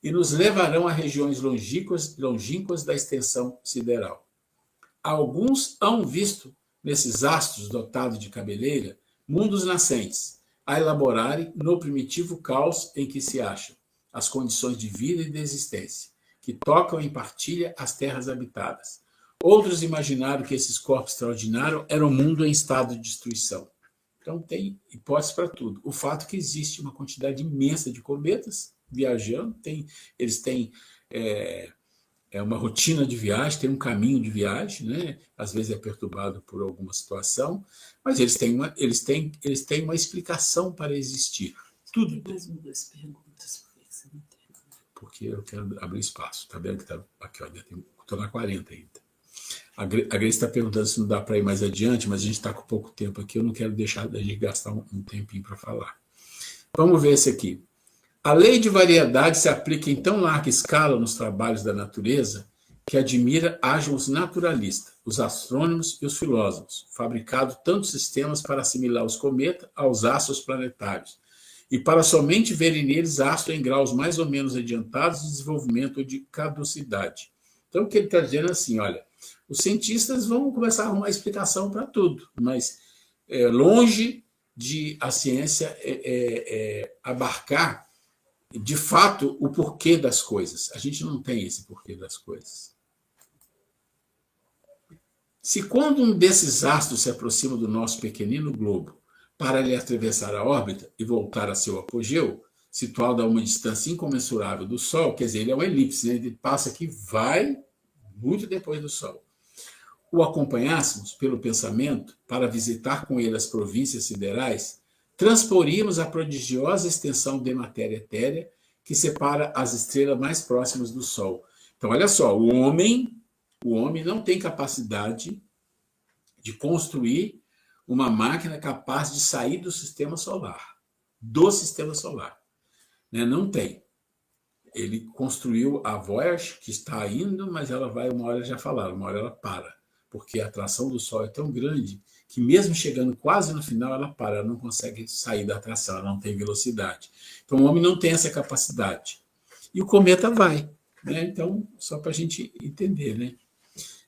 e nos levarão a regiões longínquas da extensão sideral. Alguns hão visto nesses astros dotados de cabeleira mundos nascentes, a elaborarem no primitivo caos em que se acham as condições de vida e de existência, que tocam em partilha as terras habitadas. Outros imaginaram que esses corpos extraordinários eram um mundo em estado de destruição. Então, tem hipótese para tudo. O fato é que existe uma quantidade imensa de cometas viajando, eles têm uma rotina de viagem, tem um caminho de viagem, né? Às vezes é perturbado por alguma situação, mas eles têm uma explicação para existir. Tudo. Mais uma das perguntas, por que você não terminou? Porque eu quero abrir espaço. Está vendo que está aqui, estou na 40 ainda. A Grace está perguntando se não dá para ir mais adiante, mas a gente está com pouco tempo aqui, eu não quero deixar da gente gastar um tempinho para falar. Vamos ver esse aqui. A lei de variedade se aplica em tão larga escala nos trabalhos da natureza que admira hajam os naturalistas, os astrônomos e os filósofos, fabricado tantos sistemas para assimilar os cometas aos astros planetários, e para somente verem neles astros em graus mais ou menos adiantados de desenvolvimento ou de caducidade. Então, o que ele está dizendo é assim, olha, os cientistas vão começar a arrumar explicação para tudo, mas longe de a ciência abarcar, de fato, o porquê das coisas. A gente não tem esse porquê das coisas. Se quando um desses astros se aproxima do nosso pequenino globo para lhe atravessar a órbita e voltar a seu apogeu, situado a uma distância incomensurável do Sol, quer dizer, ele é uma elipse, né? Ele passa aqui, vai muito depois do Sol. O acompanhássemos pelo pensamento para visitar com ele as províncias siderais, transporíamos a prodigiosa extensão de matéria etérea que separa as estrelas mais próximas do Sol. Então, olha só, o homem não tem capacidade de construir uma máquina capaz de sair do sistema solar. Né? Não tem. Ele construiu a Voyager, que está indo, mas ela vai, uma hora já falaram, uma hora ela para, porque a atração do Sol é tão grande que mesmo chegando quase no final, ela para, ela não consegue sair da atração, ela não tem velocidade. Então, o homem não tem essa capacidade. E o cometa vai. Né? Então, só para a gente entender. Né?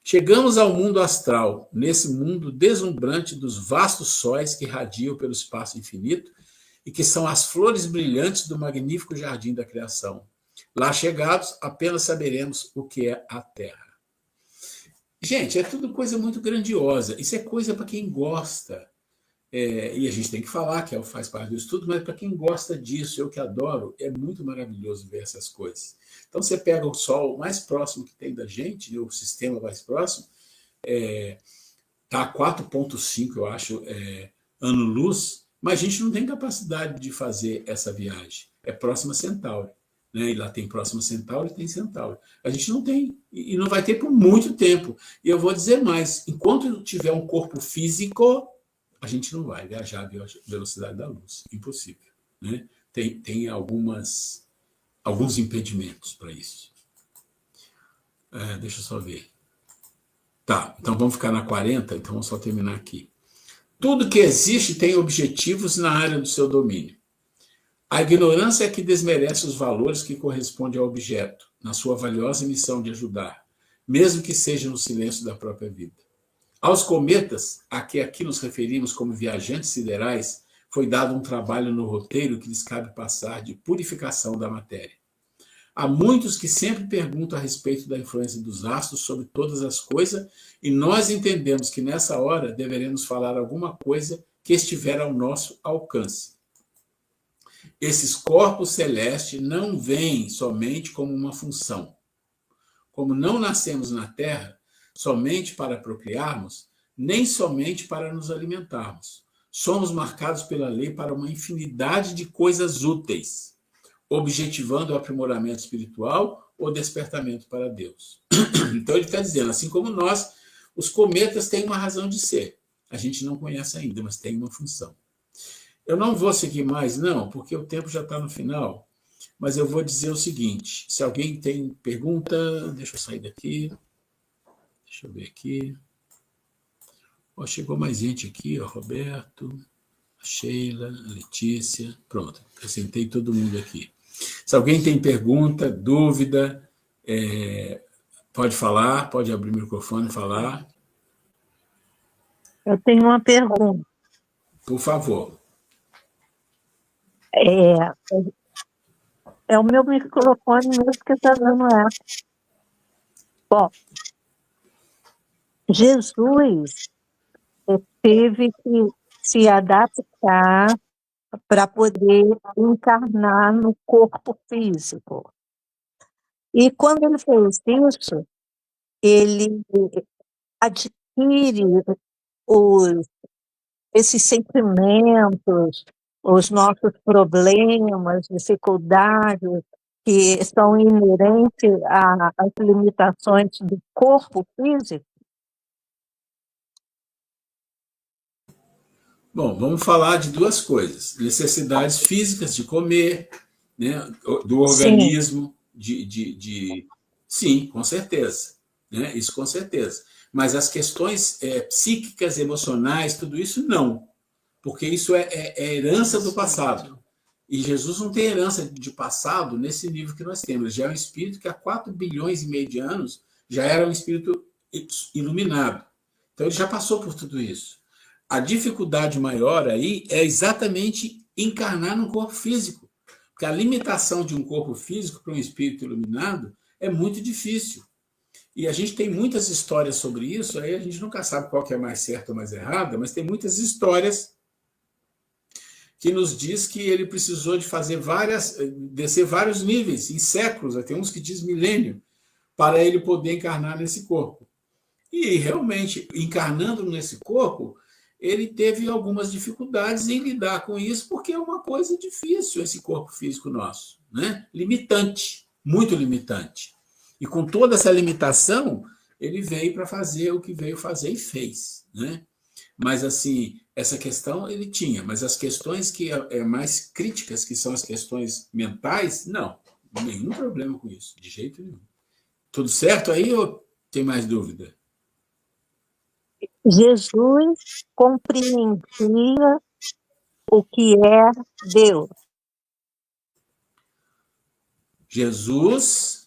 Chegamos ao mundo astral, nesse mundo deslumbrante dos vastos sóis que radiam pelo espaço infinito e que são as flores brilhantes do magnífico jardim da criação. Lá chegados, apenas saberemos o que é a Terra. Gente, é tudo coisa muito grandiosa. Isso é coisa para quem gosta. E a gente tem que falar que faz parte do estudo, mas para quem gosta disso, eu que adoro, é muito maravilhoso ver essas coisas. Então, você pega o Sol mais próximo que tem da gente, o sistema mais próximo, está a 4,5, eu acho, ano-luz, mas a gente não tem capacidade de fazer essa viagem. É Próxima Centauri. Né? E lá tem Próxima Centauri e tem Centauri. A gente não tem, e não vai ter por muito tempo. E eu vou dizer mais, enquanto tiver um corpo físico, a gente não vai viajar a velocidade da luz. Impossível. Né? Tem alguns impedimentos para isso. Deixa eu só ver. Tá, então vamos ficar na 40, então vamos só terminar aqui. Tudo que existe tem objetivos na área do seu domínio. A ignorância é que desmerece os valores que correspondem ao objeto, na sua valiosa missão de ajudar, mesmo que seja no silêncio da própria vida. Aos cometas, a que aqui nos referimos como viajantes siderais, foi dado um trabalho no roteiro que lhes cabe passar de purificação da matéria. Há muitos que sempre perguntam a respeito da influência dos astros sobre todas as coisas, e nós entendemos que nessa hora deveremos falar alguma coisa que estiver ao nosso alcance. Esses corpos celestes não vêm somente como uma função. Como não nascemos na Terra somente para procriarmos, nem somente para nos alimentarmos. Somos marcados pela lei para uma infinidade de coisas úteis, objetivando o aprimoramento espiritual ou despertamento para Deus. Então ele está dizendo, assim como nós, os cometas têm uma razão de ser. A gente não conhece ainda, mas tem uma função. Eu não vou seguir mais, não, porque o tempo já está no final, mas eu vou dizer o seguinte, se alguém tem pergunta, deixa eu sair daqui, deixa eu ver aqui. Oh, chegou mais gente aqui, ó, Roberto, a Sheila, a Letícia, pronto, acrescentei todo mundo aqui. Se alguém tem pergunta, dúvida, pode falar, pode abrir o microfone e falar. Eu tenho uma pergunta. Por favor. É o meu microfone mesmo que está dando essa. Bom, Jesus teve que se adaptar para poder encarnar no corpo físico. E quando ele fez isso, ele adquire esses sentimentos, os nossos problemas, dificuldades que são inerentes às limitações do corpo físico. Bom, vamos falar de duas coisas. Necessidades físicas de comer, né, do organismo, Sim, com certeza. Né, isso com certeza. Mas as questões psíquicas, emocionais, tudo isso não. Porque isso é herança do passado. E Jesus não tem herança de passado nesse nível que nós temos. Já é um espírito que há 4 bilhões e meio de anos já era um espírito iluminado. Então ele já passou por tudo isso. A dificuldade maior aí é exatamente encarnar num corpo físico. Porque a limitação de um corpo físico para um espírito iluminado é muito difícil. E a gente tem muitas histórias sobre isso, aí a gente nunca sabe qual que é mais certa ou mais errada, mas tem muitas histórias que nos diz que ele precisou de descer vários níveis, em séculos, tem uns que diz milênio, para ele poder encarnar nesse corpo. E realmente, encarnando nesse corpo, ele teve algumas dificuldades em lidar com isso, porque é uma coisa difícil esse corpo físico nosso, né? Limitante, muito limitante. E com toda essa limitação, ele veio para fazer o que veio fazer e fez, né? Mas, assim, essa questão ele tinha, mas as questões que mais críticas, que são as questões mentais, não, nenhum problema com isso, de jeito nenhum. Tudo certo aí ou tem mais dúvida? Jesus compreendia o que é Deus. Jesus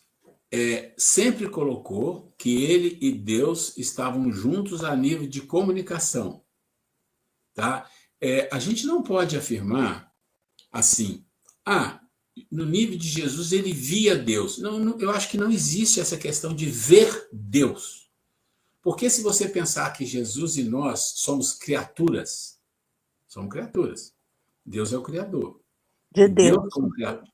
sempre colocou que ele e Deus estavam juntos a nível de comunicação. Tá? A gente não pode afirmar assim, no nível de Jesus ele via Deus. Não, eu acho que não existe essa questão de ver Deus. Porque se você pensar que Jesus e nós somos criaturas, Deus é o Criador. De Deus.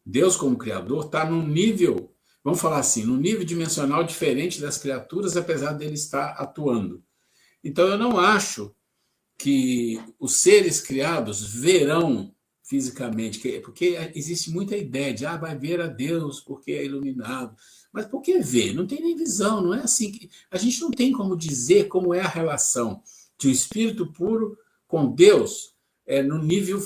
Deus como Criador está num nível, vamos falar assim, num nível dimensional diferente das criaturas, apesar dele estar atuando. Então eu não acho que os seres criados verão fisicamente, porque existe muita ideia de vai ver a Deus porque é iluminado. Mas por que ver? Não tem nem visão, não é assim. A gente não tem como dizer como é a relação de um espírito puro com Deus no nível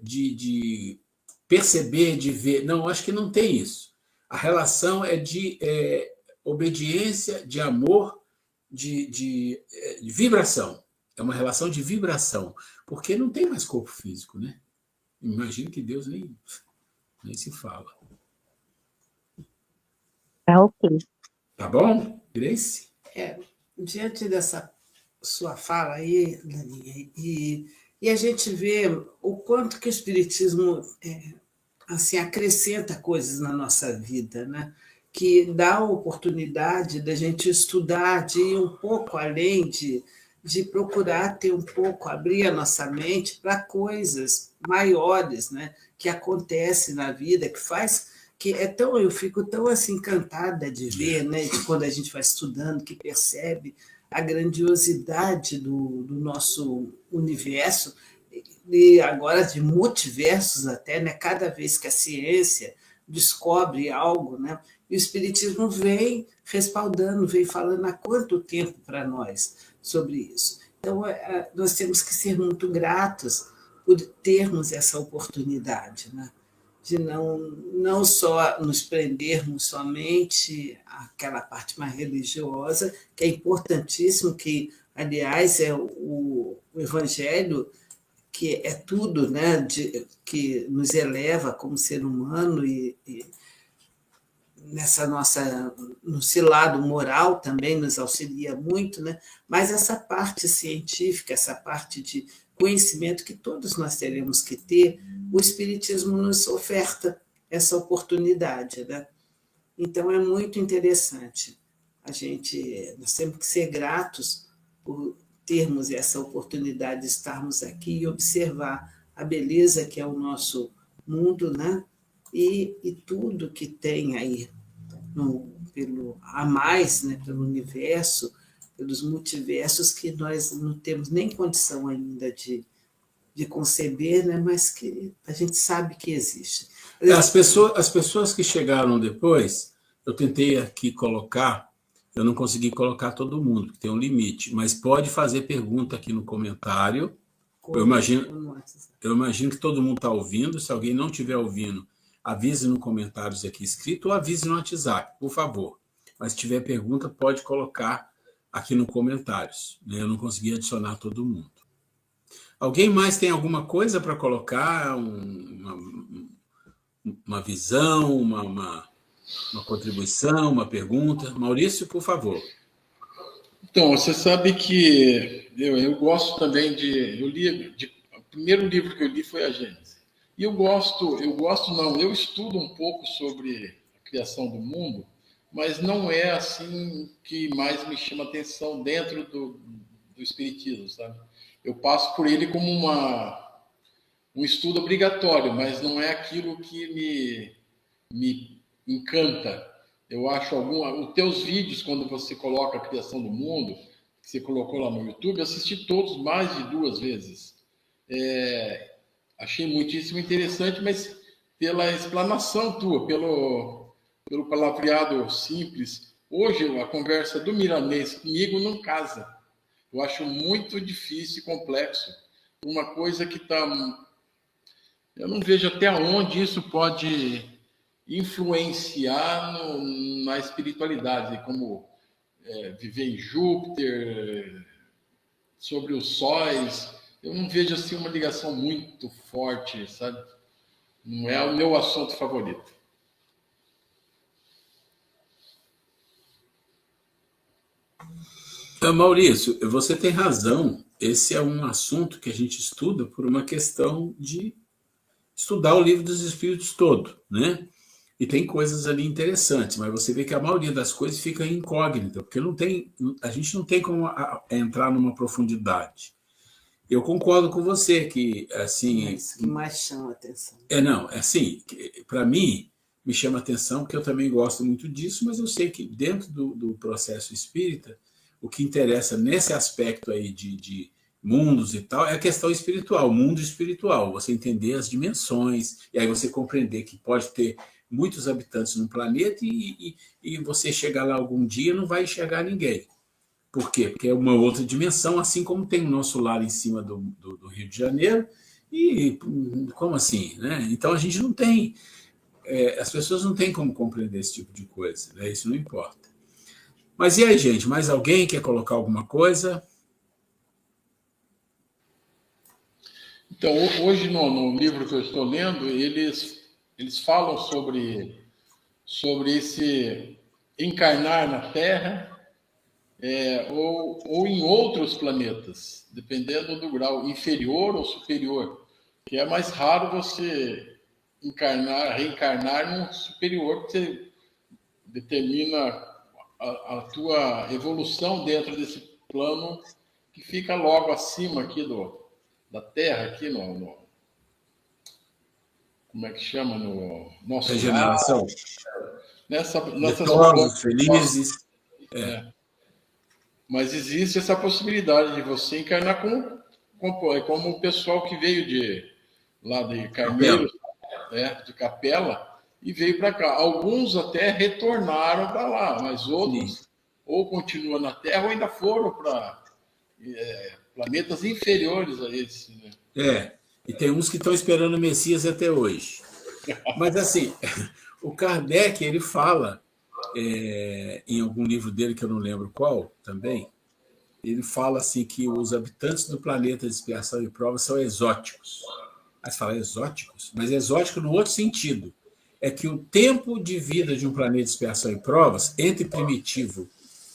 de perceber, de ver. Não, acho que não tem isso. A relação é de obediência, de amor, de vibração. É uma relação de vibração, porque não tem mais corpo físico, né? Imagino que Deus nem se fala. Ok. Tá bom, Grace? Diante dessa sua fala aí, Daninha, e a gente vê o quanto que o Espiritismo assim, acrescenta coisas na nossa vida, né? Que dá a oportunidade da gente estudar, de ir um pouco além, de procurar ter um pouco, abrir a nossa mente para coisas maiores, né? Que acontecem na vida, que faz que é tão, eu fico tão assim encantada de ver, né? De quando a gente vai estudando, que percebe a grandiosidade do nosso universo e agora de multiversos até, né? Cada vez que a ciência descobre algo, né? E o Espiritismo vem respaldando, vem falando há quanto tempo para nós sobre isso. Então, nós temos que ser muito gratos por termos essa oportunidade, né? De não só nos prendermos somente àquela parte mais religiosa, que é importantíssimo, que, aliás, é o Evangelho, que é tudo, né, que nos eleva como ser humano e nessa nossa, nesse lado moral também nos auxilia muito, né? Mas essa parte científica, essa parte de conhecimento que todos nós teremos que ter, o Espiritismo nos oferta essa oportunidade, né? Então é muito interessante. Nós temos que ser gratos por termos essa oportunidade de estarmos aqui e observar a beleza que é o nosso mundo, né? E tudo que tem aí a mais, né? Pelo universo, pelos multiversos que nós não temos nem condição ainda de conceber, né? Mas que a gente sabe que existe. As pessoas que chegaram depois, eu tentei aqui colocar, eu não consegui colocar todo mundo, tem um limite, mas pode fazer pergunta aqui no comentário. Eu imagino que todo mundo está ouvindo. Se alguém não estiver ouvindo, avise no comentários aqui escrito ou avise no WhatsApp, por favor. Mas se tiver pergunta, pode colocar aqui no comentários. Eu não consegui adicionar todo mundo. Alguém mais tem alguma coisa para colocar? Uma visão, uma contribuição, uma pergunta? Maurício, por favor. Então, você sabe que eu gosto também o primeiro livro que eu li foi a Gênesis. E eu estudo um pouco sobre a criação do mundo, mas não é assim que mais me chama atenção dentro do Espiritismo, sabe? Eu passo por ele como um estudo obrigatório, mas não é aquilo que me encanta. Eu acho os teus vídeos, quando você coloca a criação do mundo, que você colocou lá no YouTube, eu assisti todos mais de 2 vezes. Achei muitíssimo interessante, mas pela explanação tua, pelo palavreado simples. Hoje, a conversa do milanês comigo não casa. Eu acho muito difícil e complexo. Uma coisa que está... Eu não vejo até onde isso pode influenciar na espiritualidade, como viver em Júpiter, sobre os sóis. Eu não vejo assim uma ligação muito forte, sabe? Não é o meu assunto favorito. Maurício, você tem razão. Esse é um assunto que a gente estuda por uma questão de estudar o Livro dos Espíritos todo, né? E tem coisas ali interessantes, mas você vê que a maioria das coisas fica incógnita, porque a gente não tem como entrar numa profundidade. Eu concordo com você que, assim... Isso que mais chama a atenção. Para mim, me chama a atenção, porque eu também gosto muito disso, mas eu sei que dentro do processo espírita, o que interessa nesse aspecto aí de mundos e tal é a questão espiritual, o mundo espiritual, você entender as dimensões, e aí você compreender que pode ter muitos habitantes no planeta e você chegar lá algum dia não vai enxergar ninguém. Por quê? Porque é uma outra dimensão, assim como tem o nosso lar em cima do Rio de Janeiro. E como assim? Né? Então a gente não tem... as pessoas não têm como compreender esse tipo de coisa. Né? Isso não importa. Mas e aí, gente? Mais alguém quer colocar alguma coisa? Então, hoje no livro que eu estou lendo, eles falam sobre esse encarnar na Terra ou em outros planetas, dependendo do grau inferior ou superior, que é mais raro você reencarnar num superior, que você determina a tua evolução dentro desse plano que fica logo acima aqui da Terra, aqui como é que chama? No nosso Regeneração. Nessas Vitoriosos, felizes. Mas existe essa possibilidade de você encarnar como o pessoal que veio lá de Carneiros, de Capela, e veio para cá. Alguns até retornaram para lá, mas outros ou continuam na Terra ou ainda foram para planetas inferiores a esse. Né? E tem uns que estão esperando o Messias até hoje. Mas, assim, o Kardec, ele fala, em algum livro dele, que eu não lembro qual, também, ele fala assim que os habitantes do planeta de expiação e prova são exóticos. Aí você fala, exóticos? Mas exótico no outro sentido. É que o tempo de vida de um planeta de expiação e provas, entre primitivo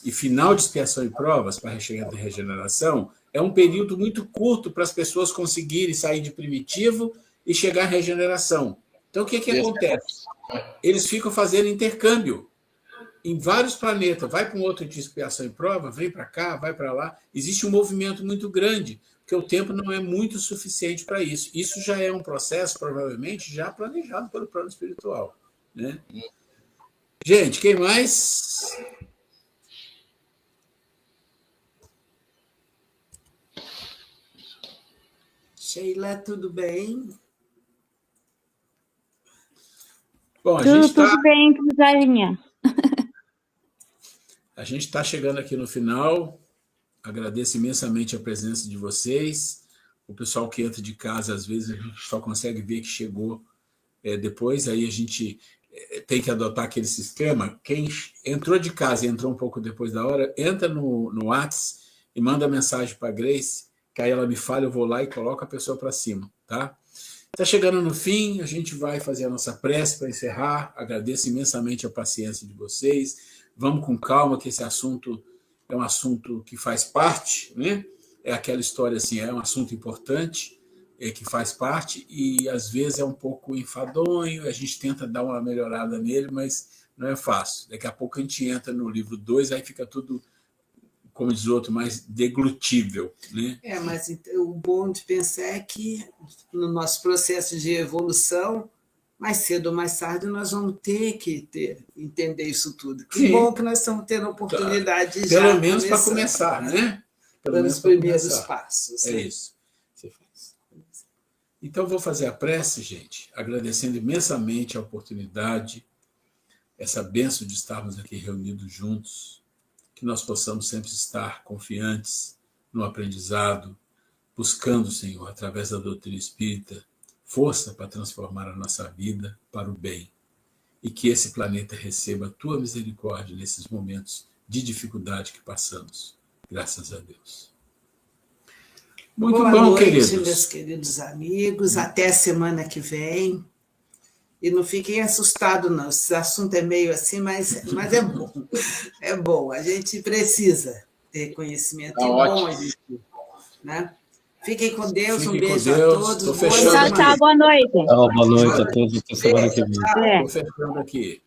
e final de expiação e provas, para chegar de regeneração, é um período muito curto para as pessoas conseguirem sair de primitivo e chegar à regeneração. Então, o que acontece? Eles ficam fazendo intercâmbio em vários planetas. Vai para um outro de expiação e prova, vem para cá, vai para lá. Existe um movimento muito grande, porque o tempo não é muito suficiente para isso. Isso já é um processo, provavelmente, já planejado pelo plano espiritual. Né? Gente, quem mais? Sheila, tudo bem? Bom, tudo bem, Zarinha. A gente está chegando aqui no final. Agradeço imensamente a presença de vocês. O pessoal que entra de casa, às vezes, a gente só consegue ver que chegou depois. Aí a gente tem que adotar aquele sistema. Quem entrou de casa e entrou um pouco depois da hora, entra no WhatsApp e manda mensagem para a Grace, que aí ela me fala, eu vou lá e coloco a pessoa para cima, tá? Está chegando no fim, a gente vai fazer a nossa prece para encerrar. Agradeço imensamente a paciência de vocês. Vamos com calma, que esse assunto é um assunto que faz parte, né? É aquela história assim, é um assunto importante, que faz parte, e às vezes é um pouco enfadonho, a gente tenta dar uma melhorada nele, mas não é fácil. Daqui a pouco a gente entra no livro 2, aí fica tudo, como diz o outro, mais deglutível. Né? Mas o bom de pensar é que no nosso processo de evolução, mais cedo ou mais tarde, nós vamos ter que entender isso tudo. Que bom que nós estamos tendo a oportunidade de pelo menos para começar, né? Pelos primeiros passos. É isso. Você faz. Então, vou fazer a prece, gente, agradecendo imensamente a oportunidade, essa bênção de estarmos aqui reunidos juntos, que nós possamos sempre estar confiantes no aprendizado, buscando, Senhor, através da doutrina espírita, força para transformar a nossa vida para o bem, e que esse planeta receba a tua misericórdia nesses momentos de dificuldade que passamos. Graças a Deus. Muito Boa bom, noite, queridos. Meus queridos amigos. Até semana que vem. E não fiquem assustados, não. Esse assunto é meio assim, mas é bom. É bom. A gente precisa ter conhecimento. É bom a gente, né? Fiquem com Deus. Fiquem um beijo com Deus. a todos. Tô fechando Tchau, boa noite. Boa noite a todos. Até semana que vem. Estou fechando aqui.